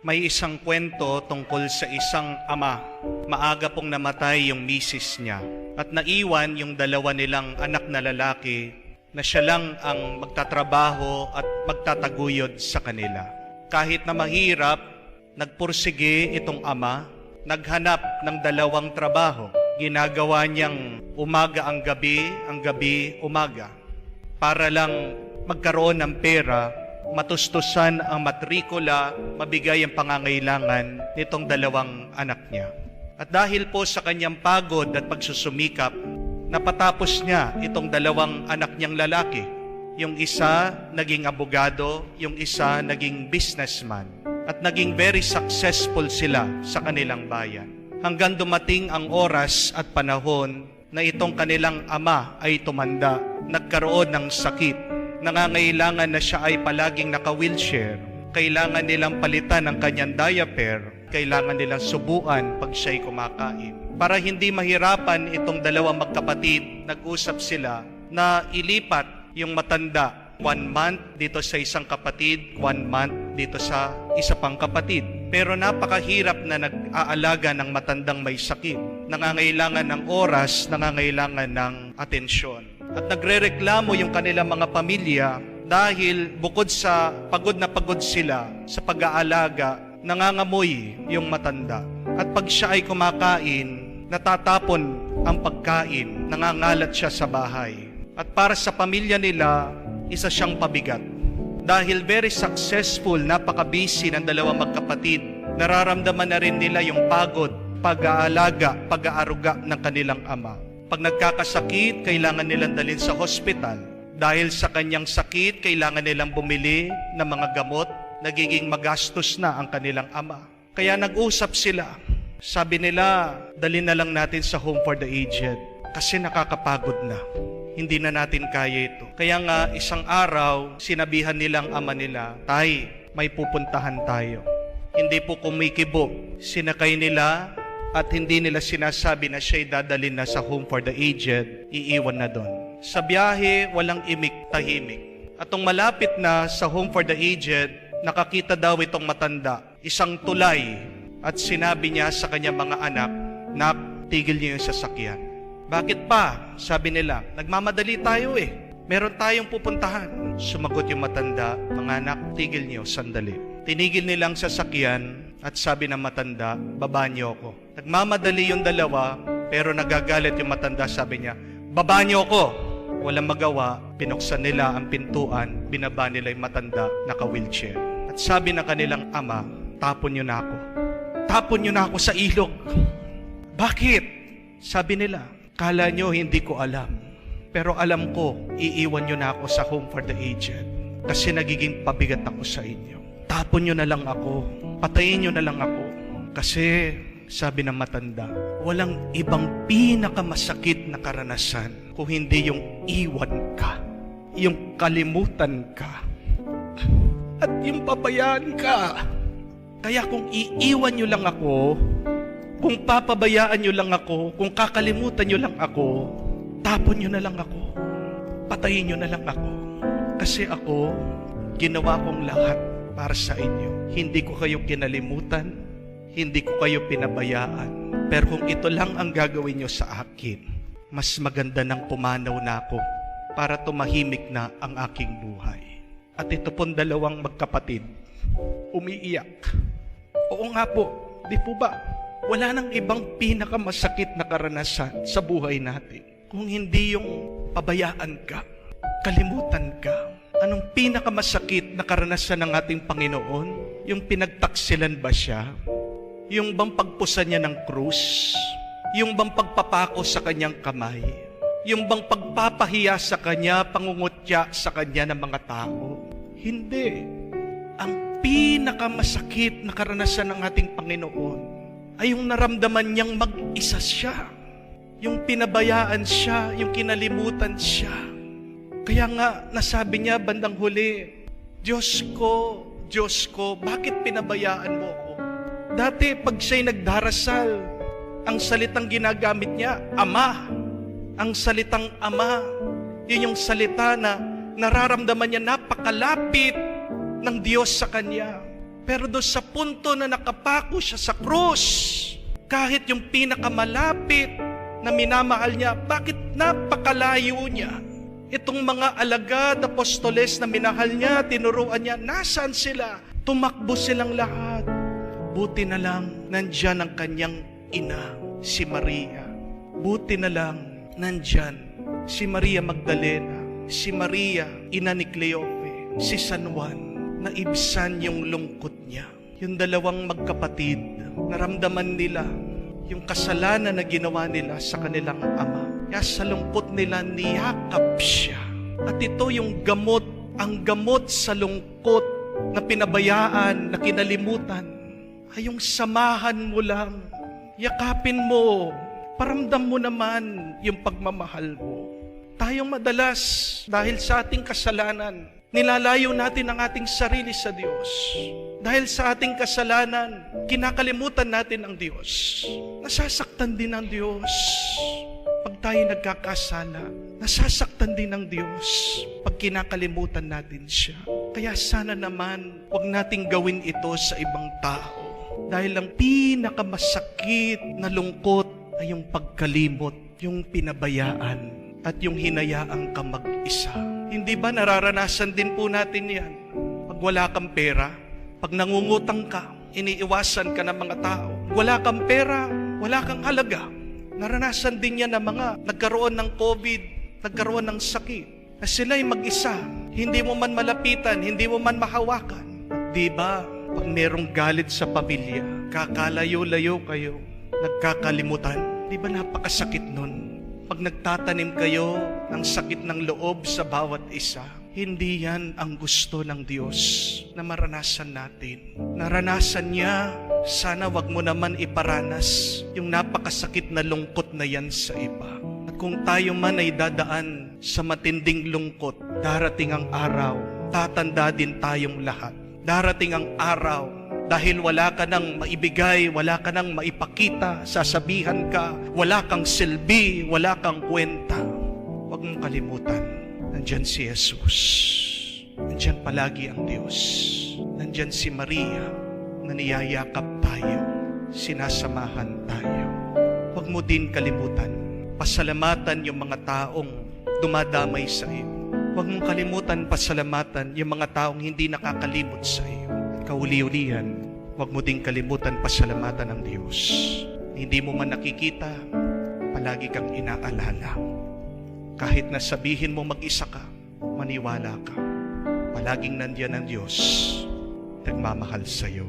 May isang kwento tungkol sa isang ama. Maaga pong namatay yung misis niya at naiwan yung dalawa nilang anak na lalaki na siya lang ang magtatrabaho at magtataguyod sa kanila. Kahit na mahirap, nagpursige itong ama, naghanap ng dalawang trabaho. Ginagawa niyang umaga ang gabi umaga, para lang magkaroon ng pera, matustusan ang matrikula, mabigay ang pangangailangan nitong dalawang anak niya. At dahil po sa kanyang pagod at pagsusumikap, napatapos niya itong dalawang anak niyang lalaki. Yung isa naging abogado, yung isa naging businessman. At naging very successful sila sa kanilang bayan. Hanggang dumating ang oras at panahon na itong kanilang ama ay tumanda, nagkaroon ng sakit. Nangangailangan na siya ay palaging naka-wheelchair. Kailangan nilang palitan ang kanyang diaper. Kailangan nilang subuan pag siya'y kumakain. Para hindi mahirapan itong dalawang magkapatid, nag-usap sila na ilipat yung matanda 1 month dito sa isang kapatid, 1 month dito sa isa pang kapatid. Pero napakahirap na nag-aalaga ng matandang may sakit. Nangangailangan ng oras, nangangailangan ng atensyon. At nagrereklamo yung kanilang mga pamilya dahil bukod sa pagod na pagod sila sa pag-aalaga, nangangamoy yung matanda. At pag siya ay kumakain, natatapon ang pagkain, nangangalat siya sa bahay. At para sa pamilya nila, isa siyang pabigat. Dahil very successful, napaka-busy ng dalawang magkapatid, nararamdaman na rin nila yung pagod, pag-aalaga, pag-aaruga ng kanilang ama. Pag nagkakasakit, kailangan nilang dalhin sa hospital. Dahil sa kanyang sakit, kailangan nilang bumili ng mga gamot, nagiging magastos na ang kanilang ama. Kaya nag-usap sila. Sabi nila, dalhin na lang natin sa home for the aged kasi nakakapagod na. Hindi na natin kaya ito. Kaya nga, isang araw, sinabihan nilang ama nila, "Tay, may pupuntahan tayo." Hindi po kumikibo. Sinakay nila at hindi nila sinasabi na siya'y dadalhin na sa home for the aged, iiwan na doon. Sa biyahe, walang imik, tahimik. At nung malapit na sa home for the aged, nakakita daw itong matanda, isang tulay, at sinabi niya sa kanyang mga anak, "Nak, tigil niyo yung sasakyan." "Bakit pa?" Sabi nila, "Nagmamadali tayo eh. Meron tayong pupuntahan." Sumagot yung matanda, "Mga anak, tigil niyo, sandali." Tinigil nilang sasakyan at sabi ng matanda, "Baba niyo ako." Nagmamadali yung dalawa, pero nagagalit yung matanda, sabi niya, "Baba niyo ako." Walang magawa, pinuksan nila ang pintuan, binaba nila yung matanda, naka-wheelchair. At sabi ng kanilang ama, "Tapon niyo na ako. Tapon niyo na ako sa ilog." "Bakit?" Sabi nila, "Kala nyo hindi ko alam. Pero alam ko, iiwan nyo na ako sa home for the aged. Kasi nagiging pabigat ako sa inyo. Tapon nyo na lang ako. Patayin nyo na lang ako. Kasi," sabi ng matanda, "walang ibang pinakamasakit na karanasan kung hindi yung iwan ka, yung kalimutan ka, at yung pabayaan ka. Kaya kung iiwan nyo lang ako, kung papabayaan nyo lang ako, kung kakalimutan nyo lang ako, tapon nyo na lang ako. Patayin nyo na lang ako. Kasi ako, ginawa kong lahat para sa inyo. Hindi ko kayo kinalimutan, hindi ko kayo pinabayaan. Pero kung ito lang ang gagawin nyo sa akin, mas maganda nang pumanaw na ako para tumahimik na ang aking buhay." At ito pong dalawang magkapatid, umiiyak. Oo nga po, di po ba? Wala nang ibang pinakamasakit na karanasan sa buhay natin kung hindi yung pabayaan ka, kalimutan ka. Anong pinakamasakit na karanasan ng ating Panginoon? Yung pinagtaksilan ba siya? Yung bang pagpusan niya ng krus? Yung bang pagpapako sa kanyang kamay? Yung bang pagpapahiya sa kanya, pangungutya sa kanya ng mga tao? Hindi. Ang pinakamasakit na karanasan ng ating Panginoon ay yung naramdaman niyang mag-isa siya. Yung pinabayaan siya, yung kinalimutan siya. Kaya nga, nasabi niya bandang huli, Diyos ko, bakit pinabayaan mo ko?" Dati, pag siya'y nagdarasal, ang salitang ginagamit niya, Ama. Ang salitang Ama, yun yung salita na nararamdaman niya napakalapit ng Diyos sa kanya. Pero doon sa punto na nakapako siya sa krus, kahit yung pinakamalapit na minamahal niya, bakit napakalayo niya? Itong mga alagad, apostoles na minahal niya, tinuruan niya, nasaan sila? Tumakbo silang lahat. Buti na lang, nandyan ang kanyang ina, si Maria. Buti na lang, nandyan si Maria Magdalena, si Maria, ina ni Cleofe, si San Juan, na ibsan yung lungkot niya. Yung dalawang magkapatid, naramdaman nila yung kasalanan na ginawa nila sa kanilang ama. Kaya sa lungkot nila, niyakap siya. At ito yung gamot, ang gamot sa lungkot na pinabayaan, na kinalimutan, ay yung samahan mo lang. Yakapin mo, paramdam mo naman yung pagmamahal mo. Tayong madalas, dahil sa ating kasalanan, nilalayo natin ang ating sarili sa Diyos. Dahil sa ating kasalanan, kinakalimutan natin ang Diyos. Nasasaktan din ang Diyos. Pag tayo nagkakasala, nasasaktan din ng Diyos pag kinakalimutan natin siya. Kaya sana naman, huwag nating gawin ito sa ibang tao. Dahil ang pinakamasakit na lungkot ay yung pagkalimot, yung pinabayaan, at yung hinayaang ka mag-isa. Hindi ba nararanasan din po natin yan? Pag wala kang pera, pag nangungutang ka, iniiwasan ka ng mga tao. Wala kang pera, wala kang halaga. Naranasan din yan ng mga nagkaroon ng COVID, nagkaroon ng sakit. Na sila'y mag-isa, hindi mo man malapitan, hindi mo man mahawakan. Di ba? Pag merong galit sa pamilya, kakalayo-layo kayo, nagkakalimutan. Di ba napakasakit nun? Pag nagtatanim kayo ng sakit ng loob sa bawat isa, hindi yan ang gusto ng Diyos na maranasan natin. Naranasan niya, sana wag mo naman iparanas yung napakasakit na lungkot na yan sa iba. At kung tayo man ay dadaan sa matinding lungkot, darating ang araw, tatanda din tayong lahat. Darating ang araw, dahil wala ka nang maibigay, wala ka nang maipakita, sasabihan ka, wala kang silbi, wala kang kwenta. Huwag mong kalimutan, nandyan si Jesus. Nandyan palagi ang Diyos. Nandyan si Maria na niyayakap tayo, sinasamahan tayo. Huwag mo din kalimutan, pasalamatan yung mga taong dumadamay sa iyo. Huwag mong kalimutan pasalamatan yung mga taong hindi nakakalimot sa iyo. Kauli-ulihan, huwag mo ding kalimutan pasalamatan ng Diyos. Hindi mo man nakikita, palagi kang inaalala. Kahit na sabihin mo mag-isa ka, maniwala ka. Palaging nandiyan ang Diyos, nagmamahal sa iyo.